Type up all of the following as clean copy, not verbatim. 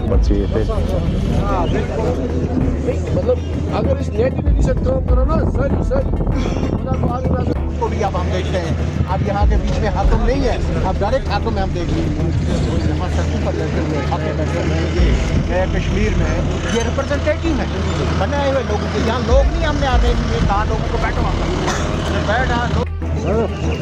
मत चाहिए थे। मतलब अगर इस नेटिविटी से काम करो ना सर को भी अब हम देखते हैं। अब यहाँ के बीच में हाथों नहीं है, अब डायरेक्ट हाथों में हम देख रहे हैं। यहाँ सड़कों पर बैठे हुए हाथों बैठे हुए ये कश्मीर में ये रिप्रेजेंटेटिव है बनाए हुए लोगों के। यहाँ लोग नहीं हमने आने कहा लोगों को बैठो बैठा लोग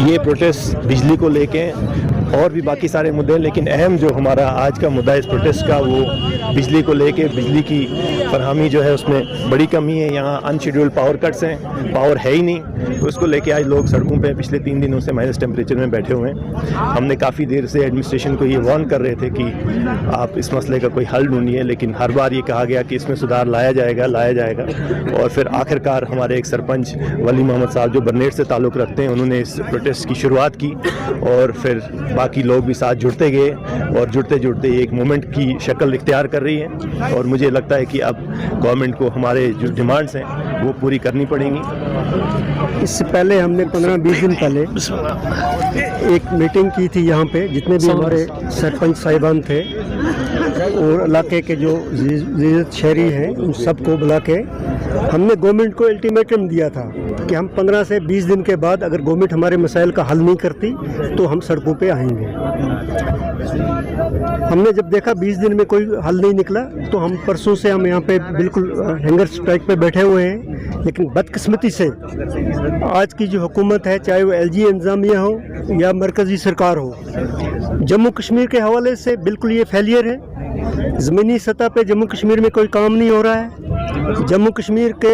ये प्रोटेस्ट बिजली को लेके और भी बाकी सारे मुद्दे हैं, लेकिन अहम जो हमारा आज का मुद्दा इस प्रोटेस्ट का वो बिजली को लेके, बिजली की फरहमी जो है उसमें बड़ी कमी है। यहाँ अनशेड्यूल्ड पावर कट्स हैं, पावर है ही नहीं, तो उसको लेके आज लोग सड़कों पे पिछले 3 दिनों से माइनस टेम्परेचर में बैठे हुए हैं। हमने काफ़ी देर से एडमिनिस्ट्रेशन को ये वार्न कर रहे थे कि आप इस मसले का कोई हल ढूंढिए, लेकिन हर बार ये कहा गया कि इसमें सुधार लाया जाएगा। और फिर आखिरकार हमारे एक सरपंच वली मोहम्मद साहब जो बरनेट से ताल्लुक़ रखते हैं, उन्होंने इस प्रोटेस्ट की शुरुआत की और फिर बाकी लोग भी साथ जुड़ते गए और जुड़ते जुड़ते एक मूवमेंट की शक्ल इख्तियार कर रही है। और मुझे लगता है कि अब गवर्नमेंट को हमारे जो डिमांड्स हैं वो पूरी करनी पड़ेंगी। इससे पहले हमने 15-20 दिन पहले एक मीटिंग की थी यहाँ पे, जितने भी हमारे सरपंच साहिबान थे और इलाके के जो शहरी हैं उन सबको बुला के हमने गवर्नमेंट को अल्टीमेटम दिया था कि हम 15 से 20 दिन के बाद अगर गवर्नमेंट हमारे मसाइल का हल नहीं करती तो हम सड़कों पे आएंगे। हमने जब देखा 20 दिन में कोई हल नहीं निकला तो हम परसों से हम यहाँ पे बिल्कुल हैंगर स्ट्राइक पे बैठे हुए हैं। लेकिन बदकिस्मती से आज की जो हुकूमत है, चाहे वो LG इंतज़ामिया हो या मरकज़ी सरकार हो, जम्मू कश्मीर के हवाले से बिल्कुल ये फेलियर है। ज़मीनी सतह पे जम्मू कश्मीर में कोई काम नहीं हो रहा है। जम्मू कश्मीर के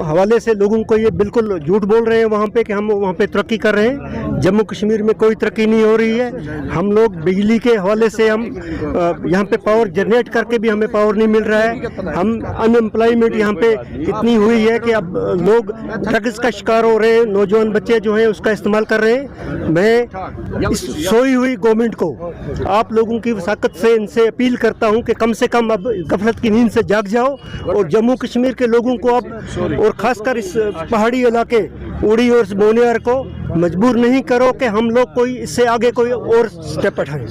हवाले से लोगों को ये बिल्कुल झूठ बोल रहे हैं वहाँ पे कि हम वहाँ पे तरक्की कर रहे हैं। जम्मू कश्मीर में कोई तरक्की नहीं हो रही है। हम लोग बिजली के हवाले से हम यहाँ पे पावर जनरेट करके भी हमें पावर नहीं मिल रहा है। हम अनएम्प्लॉयमेंट यहाँ पे इतनी हुई है कि अब लोग ड्रग्स का शिकार हो रहे हैं, नौजवान बच्चे जो हैं उसका इस्तेमाल कर रहे हैं। मैं इस सोई हुई गवर्नमेंट को आप लोगों की वसाकत से इनसे अपील करता हूँ कि कम से कम अब गफलत की नींद से जाग जाओ और जम्मू कश्मीर के लोगों को अब और खासकर इस पहाड़ी इलाके उड़ी और बोनियार को मजबूर नहीं करो कि हम लोग कोई इससे आगे कोई और स्टेप उठाएं।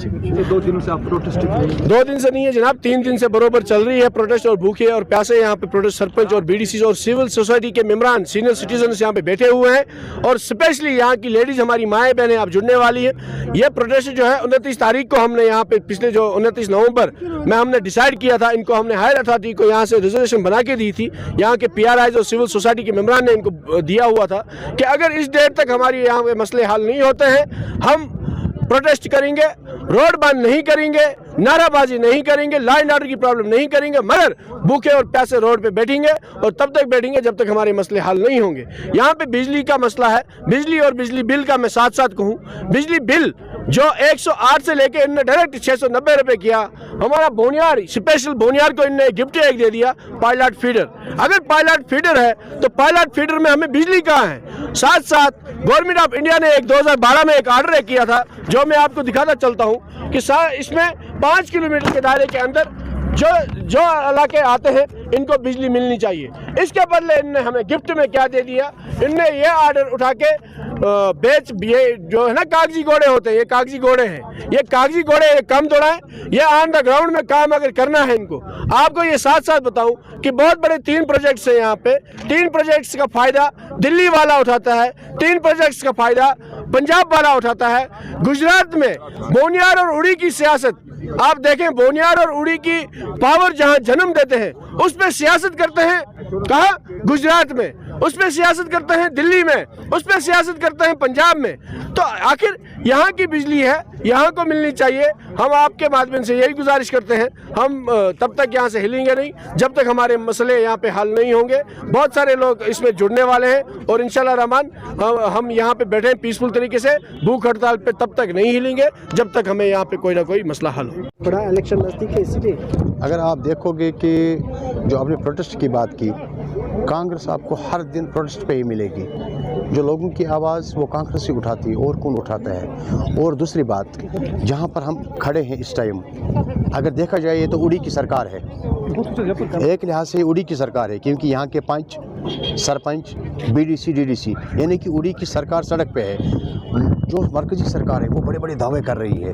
2 दिन से आप प्रोटेस्ट 2 दिन से नहीं है जनाब, 3 दिन से बरोबर चल रही है प्रोटेस्ट और भूखे और प्यासे यहाँ पे प्रोटेस्ट। सरपंच और BDC और सिविल सोसाइटी के मेम्बरान, सीनियर सिटीजन यहाँ पे बैठे हुए हैं और स्पेशली यहाँ की लेडीज, हमारी माएँ बहनें आप जुड़ने वाली है। ये प्रोटेस्ट जो है 29 तारीख को हमने यहाँ पे पिछले जो 29 नवंबर में हमने डिसाइड किया था, इनको हमने हायर अथॉरिटी को यहाँ से रिजर्वेशन बना के दी थी। यहाँ के PRIs और सिविल सोसाइटी के मेम्बरान ने इनको दिया हुआ था कि अगर इस डेट तक हमारी यहाँ पे मसले हल नहीं होते हैं हम प्रोटेस्ट करेंगे, रोड बंद नहीं करेंगे, नाराबाजी नहीं करेंगे, लॉ एंड ऑर्डर की प्रॉब्लम नहीं करेंगे, मगर भूखे और प्यासे रोड पे बैठेंगे और तब तक बैठेंगे जब तक हमारे मसले हल नहीं होंगे। यहाँ पे बिजली का मसला है, बिजली और बिजली बिल का मैं साथ साथ कहूँ, बिजली बिल जो 108 से लेके इनने डायरेक्ट 690 रुपए किया। हमारा बोनियार, स्पेशल बोनियार को इनने गिफ्ट एक दे दिया, पायलट फीडर। अगर पायलट फीडर है तो पायलट फीडर में हमें बिजली कहाँ है? साथ साथ गवर्नमेंट ऑफ इंडिया ने 2012 में एक ऑर्डर किया था जो मैं आपको दिखाता चलता हूँ कि इसमें 5 किलोमीटर के दायरे के अंदर जो इलाके आते हैं इनको बिजली मिलनी चाहिए। इसके बदले इनने हमें गिफ्ट में क्या दे दिया? इनने ये ऑर्डर उठा के ये जो है ना कागजी घोड़े होते हैं, ये कागजी घोड़े हैं, ये कागजी घोड़े ये कम दौड़ाएं, ये ऑन द ग्राउंड में काम अगर करना है इनको। आपको ये साथ साथ बताऊं कि बहुत बड़े 3 प्रोजेक्ट्स हैं यहाँ पे। 3 प्रोजेक्ट्स का फायदा दिल्ली वाला उठाता है, 3 प्रोजेक्ट्स का फायदा पंजाब वाला उठाता है। गुजरात में बोनियार और उड़ी की सियासत आप देखें, बोनियार और उड़ी की पावर जहां जन्म देते हैं उस पर सियासत करते हैं कहाँ? गुजरात में। उस पर सियासत करते हैं दिल्ली में, उस पर सियासत करते हैं पंजाब में। तो आखिर यहाँ की बिजली है, यहाँ को मिलनी चाहिए। हम आपके माध्यम से यही गुजारिश करते हैं, हम तब तक यहाँ से हिलेंगे नहीं जब तक हमारे मसले यहाँ पे हल नहीं होंगे। बहुत सारे लोग इसमें जुड़ने वाले हैं और इंशाल्लाह रहमान हम यहाँ पे बैठे हैं पीसफुल तरीके से। भूख हड़ताल पे तब तक नहीं हिलेंगे जब तक हमें यहाँ पे कोई ना कोई मसला हल हो। बड़ा इलेक्शन नज़दीक है, इसलिए अगर आप देखोगे कि जो आपने प्रोटेस्ट की बात की, कांग्रेस आपको हर दिन प्रोटेस्ट पे ही मिलेगी। जो लोगों की आवाज़ वो कांग्रेस ही उठाती है, और कौन उठाता है। और दूसरी बात, जहाँ पर हम खड़े हैं इस टाइम, अगर देखा जाए ये तो उड़ी की सरकार है। एक लिहाज से उड़ी की सरकार है, क्योंकि यहाँ के पंच, सरपंच, बीडीसी, डीडीसी, यानी कि उड़ी की सरकार सड़क पे है। जो मरकजी सरकार है वो बड़े बड़े दावे कर रही है।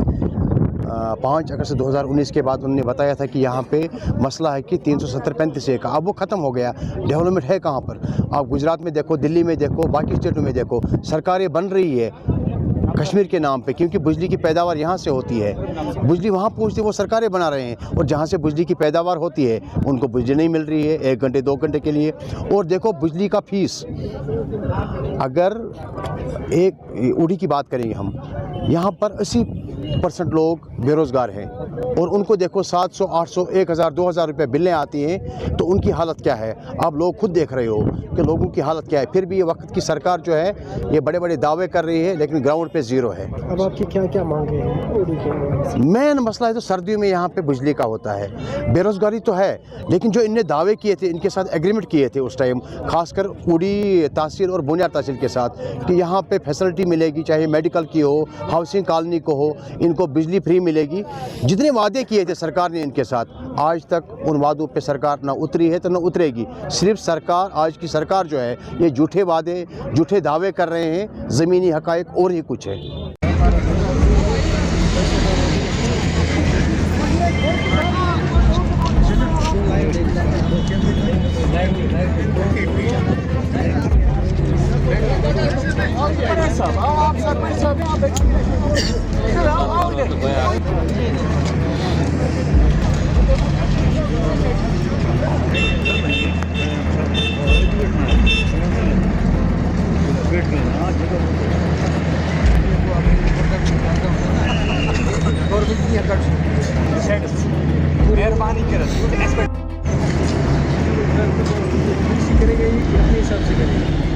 5 अगस्त 2019 के बाद उन्होंने बताया था कि यहाँ पे मसला है कि 370-35 का, अब वो ख़त्म हो गया। डेवलपमेंट है कहाँ पर? आप गुजरात में देखो, दिल्ली में देखो, बाकी स्टेटों में देखो, सरकारें बन रही है कश्मीर के नाम पे, क्योंकि बिजली की पैदावार यहाँ से होती है। बिजली वहाँ पहुँचती है, वो सरकारें बना रहे हैं, और जहाँ से बिजली की पैदावार होती है उनको बिजली नहीं मिल रही है 1 घंटे 2 घंटे के लिए। और देखो बिजली का फीस, अगर एक उड़ी की बात करेंगे हम, यहाँ पर 80% लोग बेरोज़गार हैं, और उनको देखो 700, 800, 1000, 2000 रुपये बिलें आती हैं, तो उनकी हालत क्या है? आप लोग खुद देख रहे हो कि लोगों की हालत क्या है। फिर भी ये वक्त की सरकार जो है ये बड़े बड़े दावे कर रही है, लेकिन ग्राउंड पे ज़ीरो है। अब आपकी क्या क्या मांगे हैं? मेन मसला है तो सर्दियों में यहाँ पे बिजली का होता है। बेरोज़गारी तो है, लेकिन जो इनने दावे किए थे, इनके साथ एग्रीमेंट किए थे उस टाइम, खासकर उड़ी तहसील और बुनियाद तहसील के साथ, कि यहाँ पे फैसिलिटी मिलेगी, चाहे मेडिकल की हो, हाउसिंग कॉलोनी को हो, इनको बिजली फ्री मिलेगी। जितने वादे किए थे सरकार ने इनके साथ, आज तक उन वादों पे सरकार ना उतरी है तो ना उतरेगी। सिर्फ सरकार, आज की सरकार जो है, ये झूठे वादे, झूठे दावे कर रहे हैं, ज़मीनी हक़ाइक़ और ही कुछ है। मेहरबानी करें करेंगे, अपने हिसाब से करेंगे।